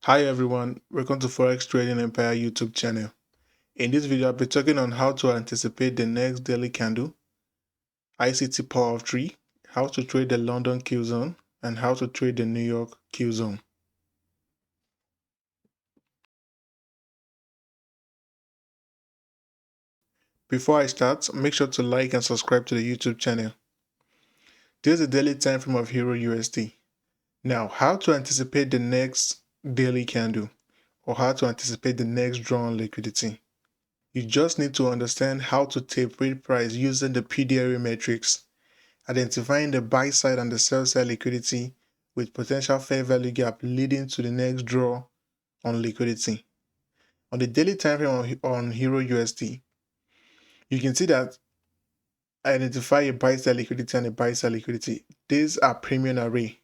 Hi everyone, welcome to Forex Trading Empire YouTube channel. In this video, I'll be talking on how to anticipate the next daily candle, ICT power of 3, how to trade the London Q zone, and how to trade the New York Q zone. Before I start, make sure to like and subscribe to the YouTube channel. This is the daily time frame of Euro USD. Now, how to anticipate the next daily candle, or how to anticipate the next draw on liquidity. You just need to understand how to tape rate price using the PDRA matrix, identifying the buy side and the sell side liquidity with potential fair value gap leading to the next draw on liquidity. On the daily time frame on Euro USD, you can see that I identify a buy side liquidity and a buy side liquidity. These are premium array.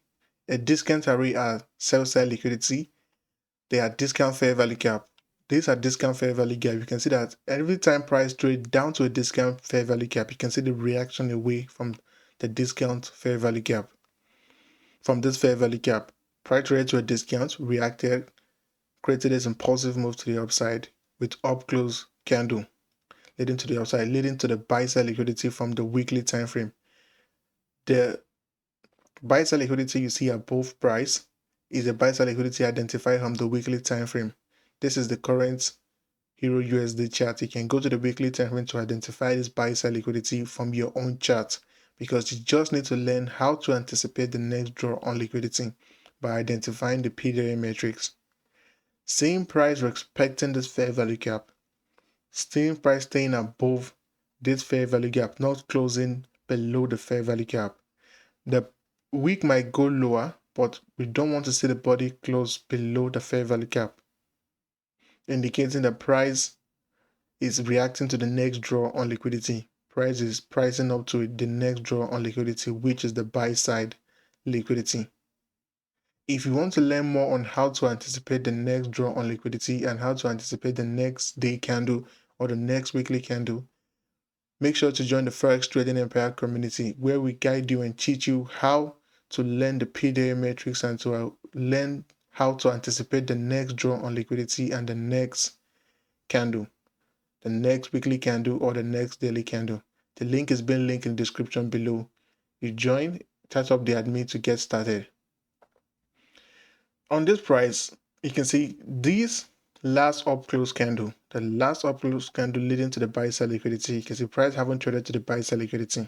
A discount array are sell side liquidity. They are discount fair value gap. These are discount fair value gap. You can see that every time price trade down to a discount fair value gap, you can see the reaction away from the discount fair value gap. From this fair value gap, price traded to a discount, reacted, created this impulsive move to the upside with up close candle, leading to the upside, leading to the buy side liquidity from the weekly time frame. The buy side liquidity you see above price is the buy side liquidity identified from the weekly time frame. This is the current Euro USD chart. You can go to the weekly time frame to identify this buy side liquidity from your own chart, because you just need to learn how to anticipate the next draw on liquidity by identifying the PDRA matrix. Same price respecting this fair value gap. Same price staying above this fair value gap, not closing below the fair value gap. The wick might go lower, but we don't want to see the body close below the fair value gap, indicating the price is reacting to the next draw on liquidity. Price is pricing up to the next draw on liquidity, which is the buy side liquidity. If you want to learn more on how to anticipate the next draw on liquidity and how to anticipate the next day candle or the next weekly candle, make sure to join the Forex Trading Empire community, where we guide you and teach you how to learn the PDA matrix and to learn how to anticipate the next draw on liquidity and the next candle, the next weekly candle or the next daily candle. The link is being linked in the description below. You join, touch up the admin to get started. On this price, you can see this last up close candle, the last up close candle leading to the buy side liquidity. You can see price haven't traded to the buy side liquidity.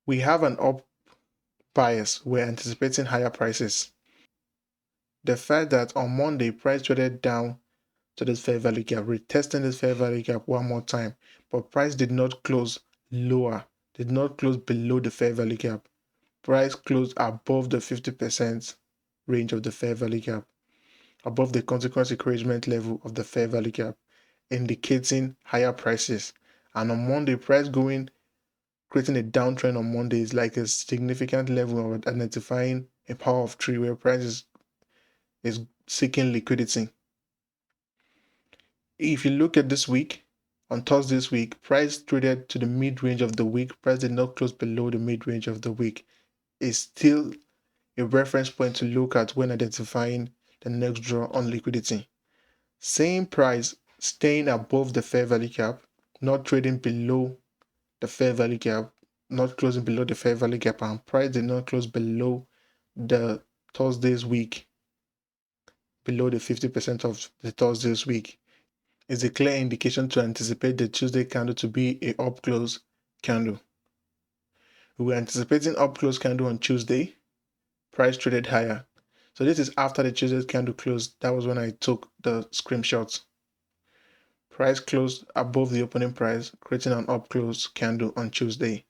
We have an up bias. We're anticipating higher prices. The fact that on Monday price traded down to this fair value gap, retesting this fair value gap one more time, but price did not close lower, did not close below the fair value gap. Price closed above the 50% range of the fair value gap, above the consequence encouragement level of the fair value gap, indicating higher prices. And on Monday, price creating a downtrend on Monday is like a significant level of identifying a power of 3 where price is seeking liquidity. If you look at this week, on Thursday this week, price traded to the mid-range of the week. Price did not close below the mid-range of the week. It's still a reference point to look at when identifying the next draw on liquidity. Same price staying above the fair value gap, not trading below the fair value gap, not closing below the fair value gap, and price did not close below the Thursday's week, below the 50% of the Thursday's week. Is a clear indication to anticipate the Tuesday candle to be a up close candle. We were anticipating up close candle on Tuesday. Price traded higher. So this is after the Tuesday candle closed. That was when I took the screenshots. Price closed above the opening price, creating an up close candle on Tuesday.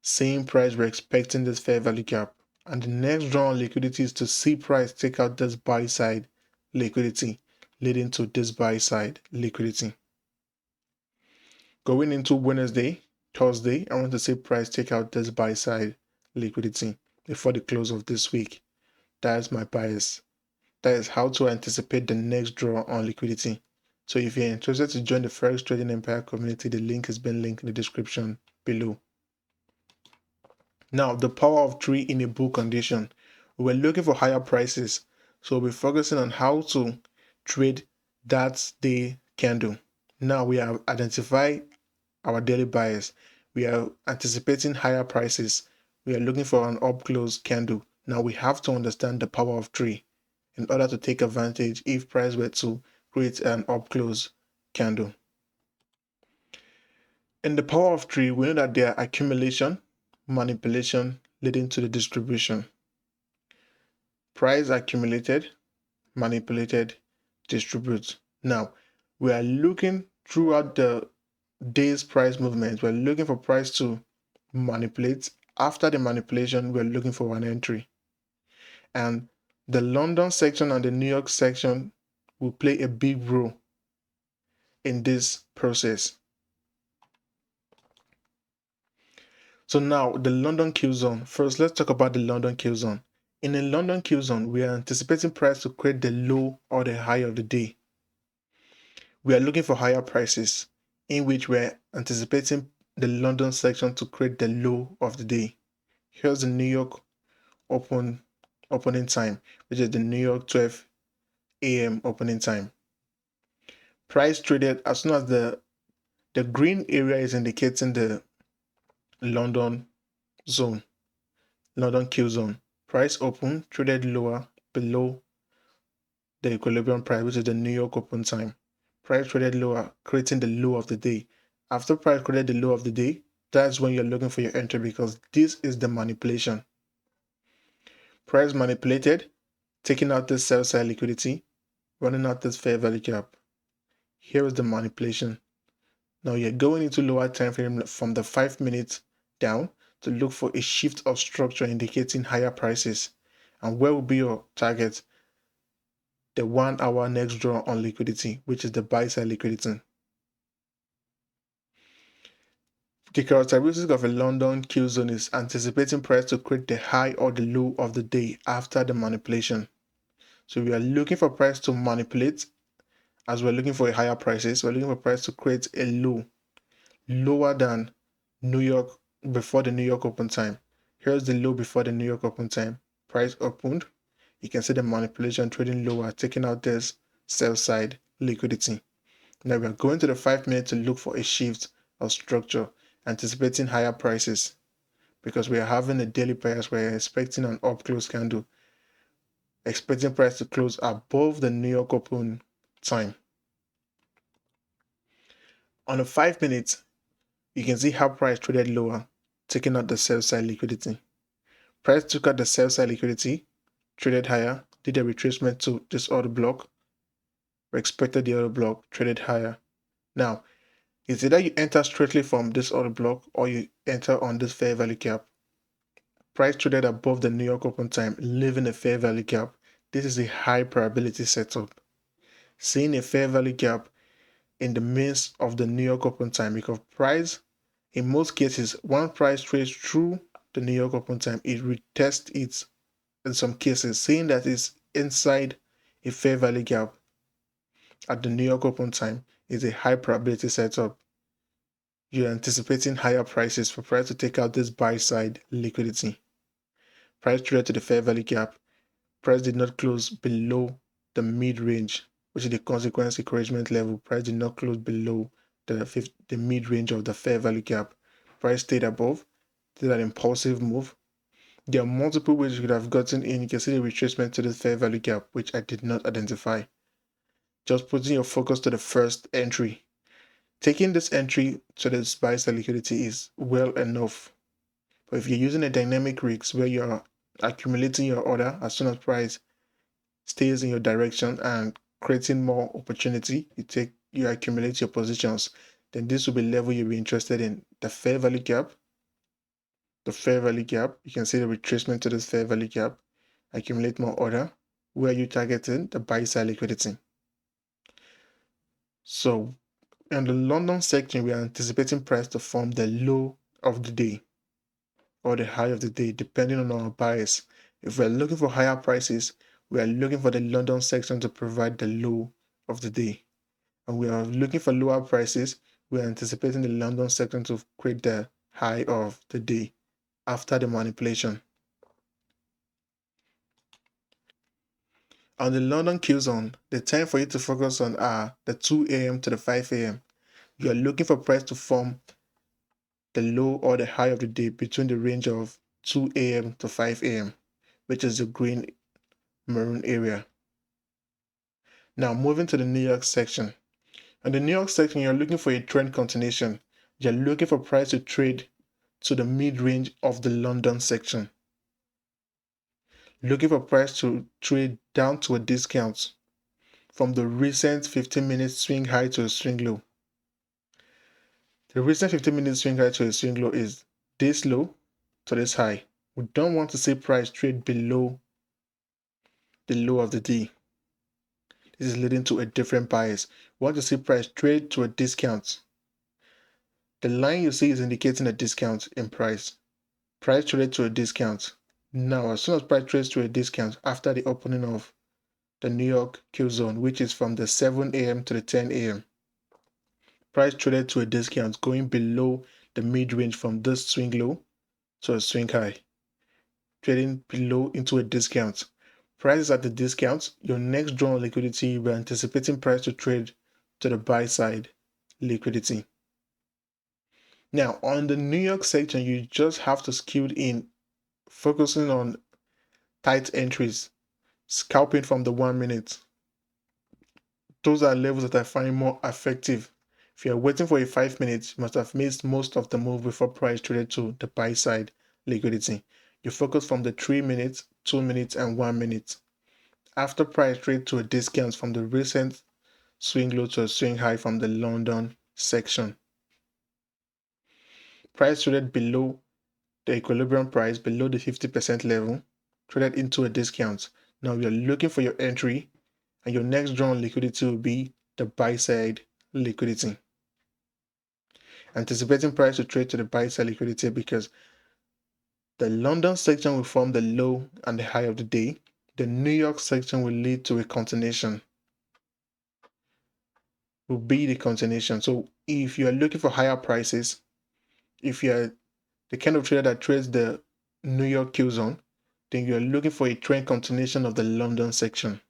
Same price we're expecting this fair value gap. And the next draw on liquidity is to see price take out this buy side liquidity, leading to this buy side liquidity. Going into Wednesday, Thursday, I want to see price take out this buy side liquidity before the close of this week. That is my bias. That is how to anticipate the next draw on liquidity. So if you're interested to join the Forex Trading Empire community, the link has been linked in the description below. Now, the power of 3 in a bull condition. We're looking for higher prices. So we'll be focusing on how to trade that day candle. Now we have identified our daily bias. We are anticipating higher prices. We are looking for an up close candle. Now we have to understand the power of three in order to take advantage if price were to create an up close candle. In the power of three, we know that there are accumulation, manipulation leading to the distribution. Price accumulated, manipulated, distribute. Now, we are looking throughout the day's price movement. We're looking for price to manipulate. After the manipulation, we're looking for an entry. And the London section and the New York section will play a big role in this process. So now the London Q zone. First, let's talk about the London Q zone. In the London Q zone, we are anticipating price to create the low or the high of the day. We are looking for higher prices, in which we're anticipating the London section to create the low of the day. Here's the New York opening time, which is the New York 12 a.m. opening time. Price traded as soon as the green area is indicating the London zone, London Q zone. Price open traded lower below the equilibrium price, which is the New York open time. Price traded lower, creating the low of the day. After price created the low of the day, that's when you're looking for your entry because this is the manipulation. Price manipulated, taking out this sell side liquidity, running out this fair value gap. Here is the manipulation. Now you're going into lower time frame from the 5 minutes down to look for a shift of structure indicating higher prices. And where will be your target? The 1 hour next draw on liquidity, which is the buy side liquidity. The characteristic of a London Q zone is anticipating price to create the high or the low of the day after the manipulation. So we are looking for price to manipulate as we're looking for higher prices. We're looking for price to create a low lower than New York before the New York open time. Here's the low before the New York open time. Price opened. You can see the manipulation trading lower, taking out this sell side liquidity. Now we are going to the 5 minutes to look for a shift of structure, anticipating higher prices because we are having a daily bias. We're expecting an up close candle, expecting price to close above the New York open time. On the 5 minutes, you can see how price traded lower, taking out the sell side liquidity. Price took out the sell side liquidity, traded higher, did a retracement to this order block, expected the order block, traded higher. Now, it's either you enter straightly from this order block or you enter on this fair value gap. Price traded above the New York open time, leaving a fair value gap. This is a high probability setup. Seeing a fair value gap in the midst of the New York open time because price, in most cases, once price trades through the New York open time, it retests it in some cases, saying that it's inside a fair value gap at the New York open time is a high probability setup. You're anticipating higher prices for price to take out this buy side liquidity. Price traded to the fair value gap. Price did not close below the mid-range, which is the consequence encouragement level. Price did not close below the mid-range of the fair value gap. Price stayed above, did an impulsive move. There are multiple ways you could have gotten in. You can see the retracement to the fair value gap, which I did not identify. Just putting your focus to the first entry. Taking this entry to the buy side liquidity is well enough. But if you're using a dynamic risk where you're accumulating your order as soon as price stays in your direction and creating more opportunity, you accumulate your positions, then this will be level you'll be interested in. The fair value gap, you can see the retracement to this fair value gap, accumulate more order. Where you targeting? The buy side liquidity. So in the London section, we are anticipating price to form the low of the day or the high of the day, depending on our bias. If we're looking for higher prices, we are looking for the London section to provide the low of the day. And we are looking for lower prices, we are anticipating the London section to create the high of the day after the manipulation. On the London Q zone, the time for you to focus on are the 2 a.m. to the 5 a.m. You are looking for price to form the low or the high of the day between the range of 2 a.m. to 5 a.m., which is the green maroon area. Now moving to the New York section. On the New York section, you're looking for a trend continuation. You're looking for price to trade to the mid-range of the London section. Looking for price to trade down to a discount from the recent 15-minute swing high to a swing low. The recent 15-minute swing high to a swing low is this low to this high. We don't want to see price trade below the low of the day. This is leading to a different bias. We want to see price trade to a discount. The line you see is indicating a discount in price. Price traded to a discount. Now, as soon as price trades to a discount after the opening of the New York Q zone, which is from the 7 a.m. to the 10 a.m., price traded to a discount going below the mid-range from this swing low to a swing high. Trading below into a discount. Price is at the discount. Your next draw on liquidity, we're anticipating price to trade to the buy side liquidity. Now, on the New York section, you just have to skew in, focusing on tight entries, scalping from the 1 minute. Those are levels that I find more effective. If you're waiting for a 5 minutes, you must have missed most of the move before price traded to the buy side liquidity. You focus from the 3 minutes, 2 minutes, and 1 minute. After price trade to a discount from the recent swing low to a swing high from the London section. Price traded below the equilibrium price, below the 50% level, traded into a discount. Now you're looking for your entry, and your next draw on liquidity will be the buy side liquidity. Anticipating price to trade to the buy side liquidity because the London section will form the low and the high of the day. The New York section will lead to a continuation. Will be the continuation. So if you are looking for higher prices, if you are the kind of trader that trades the New York Q zone, then you are looking for a trend continuation of the London section.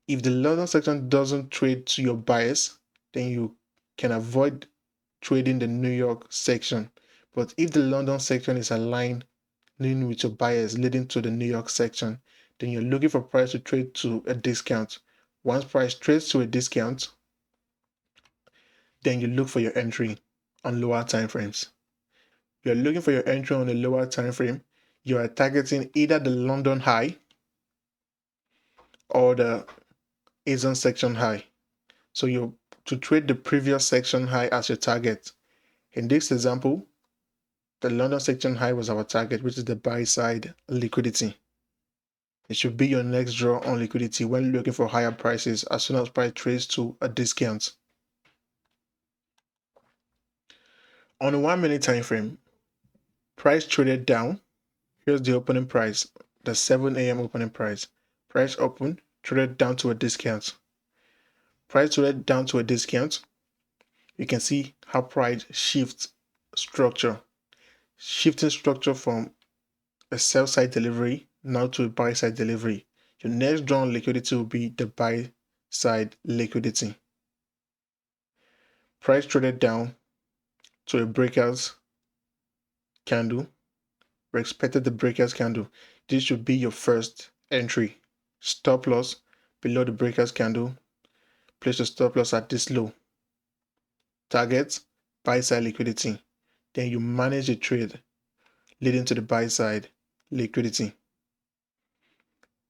If the London section doesn't trade to your bias, then you can avoid trading the New York section. But if the London section is aligned with your bias leading to the New York section, then you're looking for price to trade to a discount. Once price trades to a discount, then you look for your entry on lower time frames. You're looking for your entry on a lower time frame. You are targeting either the London high or the Asian section high. So you to trade the previous section high as your target. In this example, the London section high was our target, which is the buy side liquidity. It should be your next draw on liquidity when looking for higher prices as soon as price trades to a discount. On a 1 minute time frame, price traded down. Here's the opening price, the 7 a.m. opening price. Price open, traded down to a discount. Price traded down to a discount. You can see how price shifts structure. Shifting structure from a sell side delivery now to a buy side delivery. Your next drawn liquidity will be the buy side liquidity. Price traded down to a breakers candle. We expected the breakers candle. This should be your first entry. Stop loss below the breakers candle. Place your stop loss at this low. Target buy side liquidity. Then you manage the trade leading to the buy side liquidity.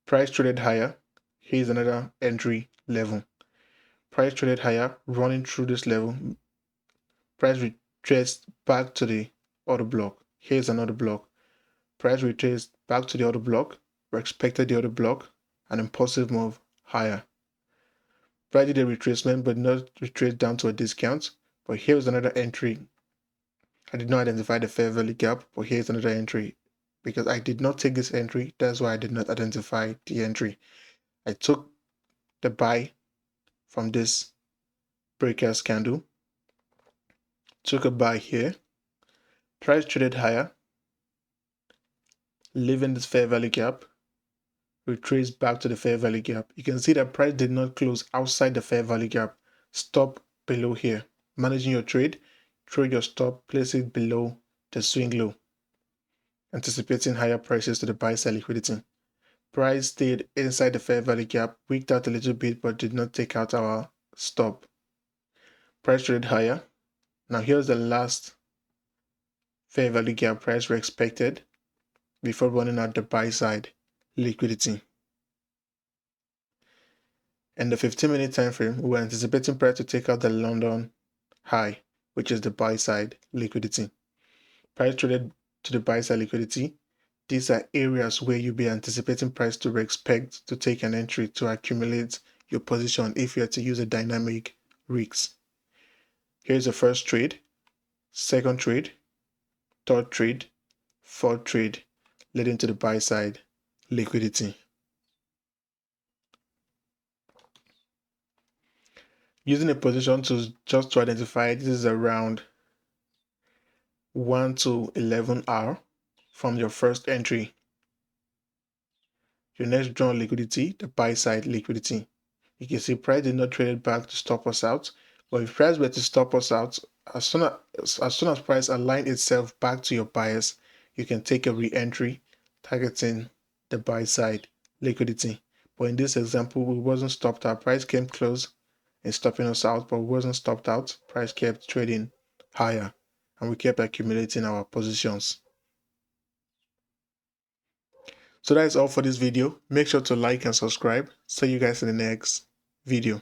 Price traded higher. Here's another entry level. Price traded higher, running through this level. Price retraced back to the other block. Here's another block. Price retraced back to the other block. We expected the other block, an impulsive move higher. Price did a retracement, but not retrace down to a discount. But here's another entry. I did not identify the fair value gap, but here's another entry. Because I did not take this entry, that's why I did not identify the entry. I took the buy from this breakers candle, took a buy here, price traded higher, leaving this fair value gap, retrace back to the fair value gap. You can see that price did not close outside the fair value gap. Stop below here. Managing your trade, throw your stop, place it below the swing low, anticipating higher prices to the buy side liquidity. Price stayed inside the fair value gap, wicked out a little bit, but did not take out our stop. Price traded higher. Now here's the last fair value gap price we expected before running out the buy side liquidity. In the 15-minute time frame, we were anticipating price to take out the London high, which is the buy side liquidity. Price traded to the buy side liquidity. These are areas where you'll be anticipating price to expect to take an entry to accumulate your position if you are to use a dynamic risk. Here's the first trade, second trade, third trade, fourth trade, leading to the buy side liquidity. Using a position to identify this is around 1 to 11 hour from your first entry. Your next drawn liquidity, the buy side liquidity. You can see price did not trade it back to stop us out. But if price were to stop us out, as soon as price aligns itself back to your bias, you can take a re-entry targeting the buy side liquidity. But in this example, we wasn't stopped out. Price came close and stopping us out, but we wasn't stopped out. Price kept trading higher and we kept accumulating our positions. So that is all for this video. Make sure to like and subscribe. See you guys in the next video.